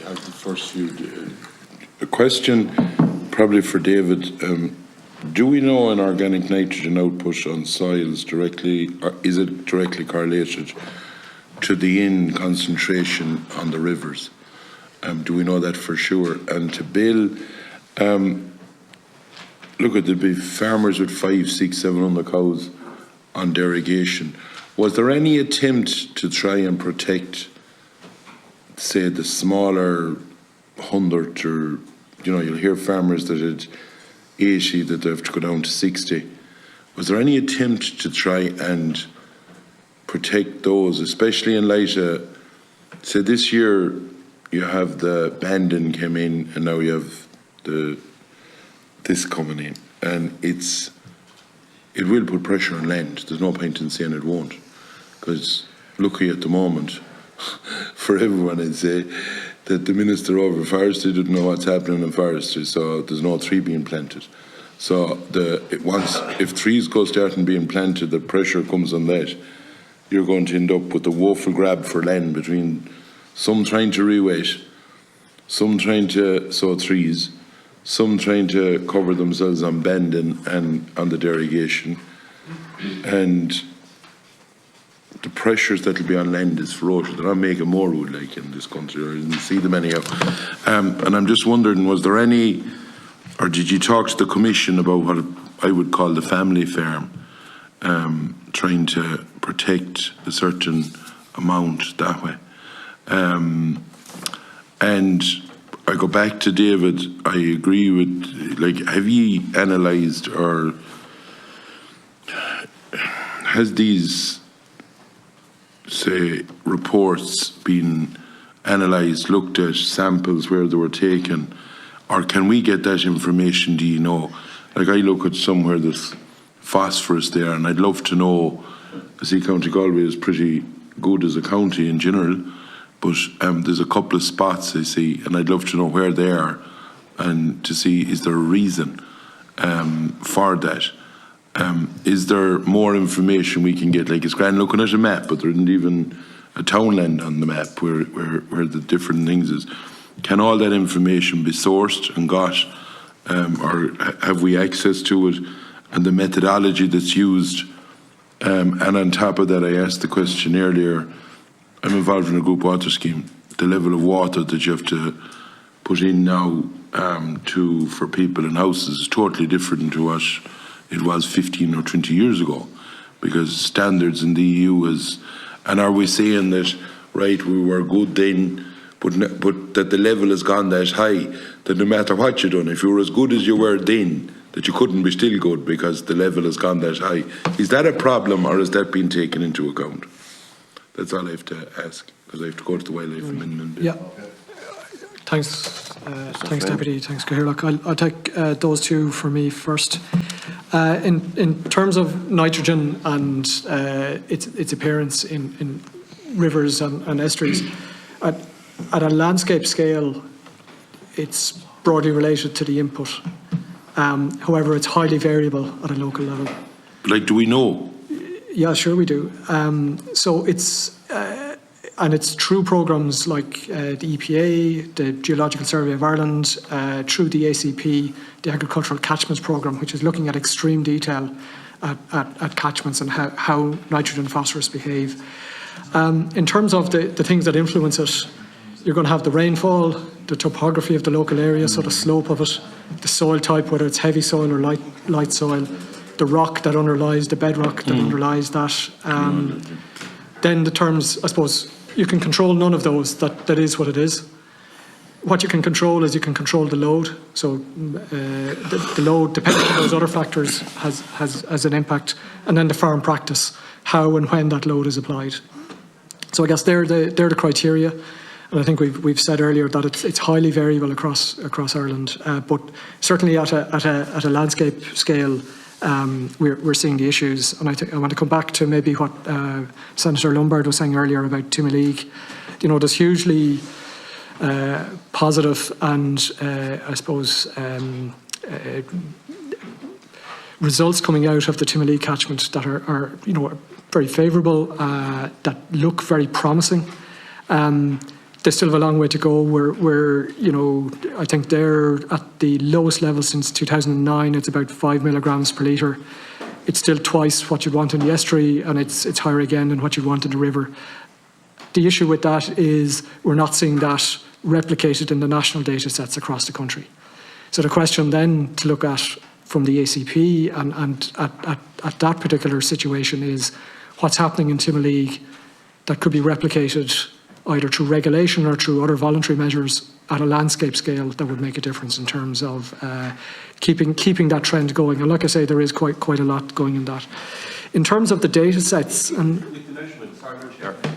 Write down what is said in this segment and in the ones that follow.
You have the first few. A question probably for David. Do we know an organic nitrogen output on soils directly, or is it directly correlated to the in concentration on the rivers? Do we know that for sure? And to Bill, look, there'd be farmers with 500, 600, 700 cows on derogation. Was there any attempt to try and protect, say, the smaller 100, or, you know, you'll hear farmers that had 80 that they have to go down to 60. Was there any attempt to try and protect those, especially in light of, say, this year you have the Bandon came in and now you have this coming in, and it will put pressure on land. There's no point in saying it won't, because lucky at the moment for everyone, I'd say, that the Minister over Forestry didn't know what's happening in forestry, so there's no tree being planted. So if trees go starting being planted, the pressure comes on that. You're going to end up with a woeful grab for land between some trying to reweight, some trying to sow trees, some trying to cover themselves on Bandon and on the derogation. And the pressures that will be on land is ferocious. They're not making more wood like in this country, or I didn't see them anyhow. And I'm just wondering, was there any, or did you talk to the Commission about what I would call the family farm, trying to protect a certain amount that way? And I go back to David, I agree with, like, have you analysed, or has these, say, reports been analysed, looked at, samples where they were taken, or can we get that information, do you know? Like, I look at somewhere there's phosphorus there, and I'd love to know, I see County Galway is pretty good as a county in general, but there's a couple of spots I see, and I'd love to know where they are, and to see, is there a reason for that? Is there more information we can get? Like, it's grand looking at a map, but there isn't even a townland on the map where the different things is. Can all that information be sourced and got, or have we access to it, and the methodology that's used? And on top of that, I asked the question earlier, I'm involved in a group water scheme. The level of water that you have to put in now for people in houses is totally different to what it was 15 or 20 years ago, because standards in the EU is, and are we saying that, right, we were good then, but that the level has gone that high, that no matter what you've done, if you were as good as you were then, that you couldn't be still good because the level has gone that high? Is that a problem, or has that been taken into account? That's all I have to ask, because I have to go to the wildlife amendment. Yeah. Thanks, thanks, Deputy. Thanks, Cahir. I'll take those two for me first. In terms of nitrogen and its appearance in rivers and estuaries, at a landscape scale, it's broadly related to the input. However, it's highly variable at a local level. Like, do we know? Yeah, sure we do. So it's and it's through programmes like the EPA, the Geological Survey of Ireland, through the ACP, the Agricultural Catchments Programme, which is looking at extreme detail at catchments and how nitrogen and phosphorus behave. In terms of the things that influence it, you're going to have the rainfall, the topography of the local area, so the slope of it, the soil type, whether it's heavy soil or light soil, the rock that underlies, the bedrock that underlies that. Then the terms, I suppose, you can control none of those, that is what it is. What you can control is you can control the load. So the load, depending on those other factors, has an impact. And then the farm practice, how and when that load is applied. So I guess they're the criteria. And I think we've said earlier that it's highly variable across Ireland. But certainly at a landscape scale, we're seeing the issues. And I want to come back to maybe what Senator Lombard was saying earlier about Timoleague. You know, there's hugely positive and I suppose results coming out of the Timoleague catchment that are very favourable, that look very promising. They still have a long way to go. We're you know, I think they're at the lowest level since 2009. It's about 5 milligrams per litre. It's still twice what you'd want in the estuary, and it's higher again than what you'd want in the river. The issue with that is we're not seeing that replicated in the national data sets across the country. So the question then to look at from the ACP and at that particular situation is what's happening in Timoleague that could be replicated either through regulation or through other voluntary measures at a landscape scale that would make a difference in terms of keeping that trend going. And like I say, there is quite a lot going in that. In terms of the data sets, and with the measurement,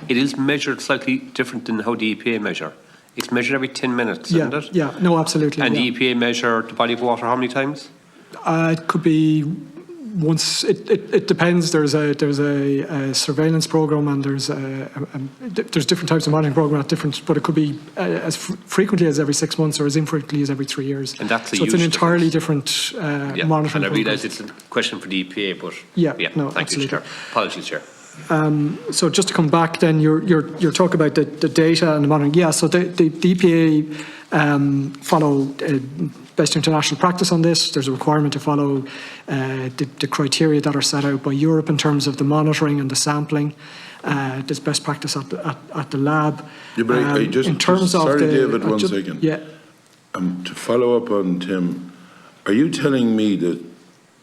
it is measured slightly different than how the EPA measure. It's measured every 10 minutes, isn't it? Yeah, no, absolutely. And yeah. the EPA measure the body of water how many times? It could be once. It depends. There's a surveillance program, and there's different types of monitoring program at different. But it could be as frequently as every 6 months or as infrequently as every 3 years. And that's so it's an entirely different monitoring. And I realise it's a question for the EPA, but no, thank absolutely. you, Chair. Apologies, Chair. So just to come back, then you're talking about the data and the monitoring. Yeah, so the EPA follow best international practice on this. There's a requirement to follow the criteria that are set out by Europe in terms of the monitoring and the sampling. There's best practice at the lab. Yeah, but David, one second. Yeah. To follow up on Tim, are you telling me that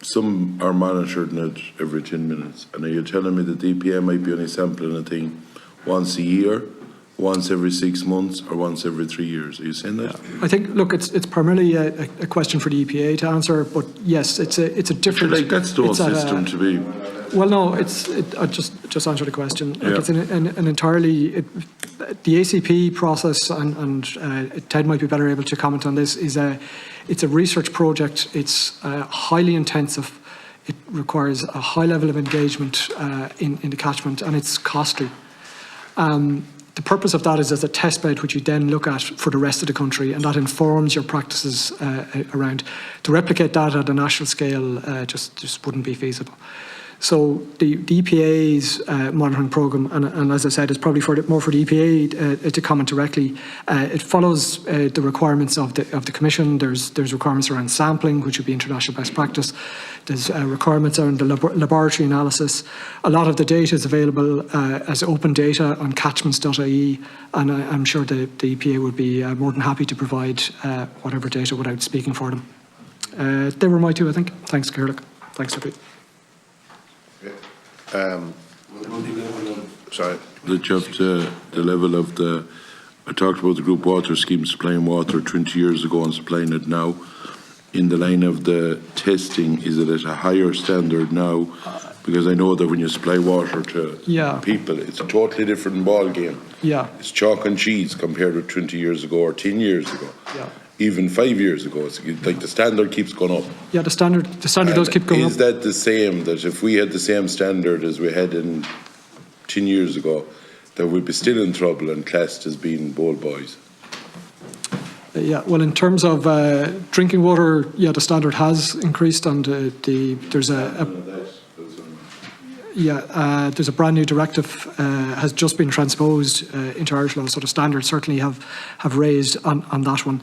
some are monitored every 10 minutes, and are you telling me that the EPA might be only sampling a thing once a year, once every 6 months, or once every 3 years? Are you saying that? I think, look, it's primarily a question for the EPA to answer, but yes, it's a different. Like that's the whole system to be. Well, no, I just answer the question. Like it's an entirely the ACP process, and Ted might be better able to comment on this. It's a research project. It's highly intensive. It requires a high level of engagement in the catchment, and it's costly. The purpose of that is as a test bed, which you then look at for the rest of the country, and that informs your practices around. To replicate that at a national scale just wouldn't be feasible. So the EPA's monitoring programme, and as I said, it's probably more for the EPA to comment directly. It follows the requirements of the Commission. There's requirements around sampling, which would be international best practice. There's requirements around the laboratory analysis. A lot of the data is available as open data on catchments.ie, and I'm sure the EPA would be more than happy to provide whatever data without speaking for them. They were my two, I think. Thanks, Gerlich. Thanks, Sophie. Sorry. That you have the level of I talked about the group water scheme supplying water 20 years ago and supplying it now. In the line of the testing, is it at a higher standard now? Because I know that when you supply water to people, it's a totally different ball game. Yeah. It's chalk and cheese compared with 20 years ago or 10 years ago. Yeah. Even 5 years ago, it's like the standard keeps going up. Yeah, the standard does keep going up. Is that the same, that if we had the same standard as we had in 10 years ago, that we'd be still in trouble and classed as being bowl boys? Yeah, well, in terms of drinking water, the standard has increased, and there's a brand new directive has just been transposed into Irish law, so the standards certainly have raised on that one.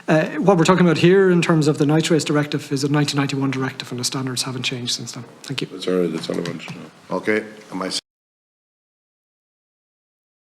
What we're talking about here in terms of the nitrates directive is a 1991 directive, and the standards haven't changed since then. Thank you. That's all right, that's all I wanted to know. Okay, am I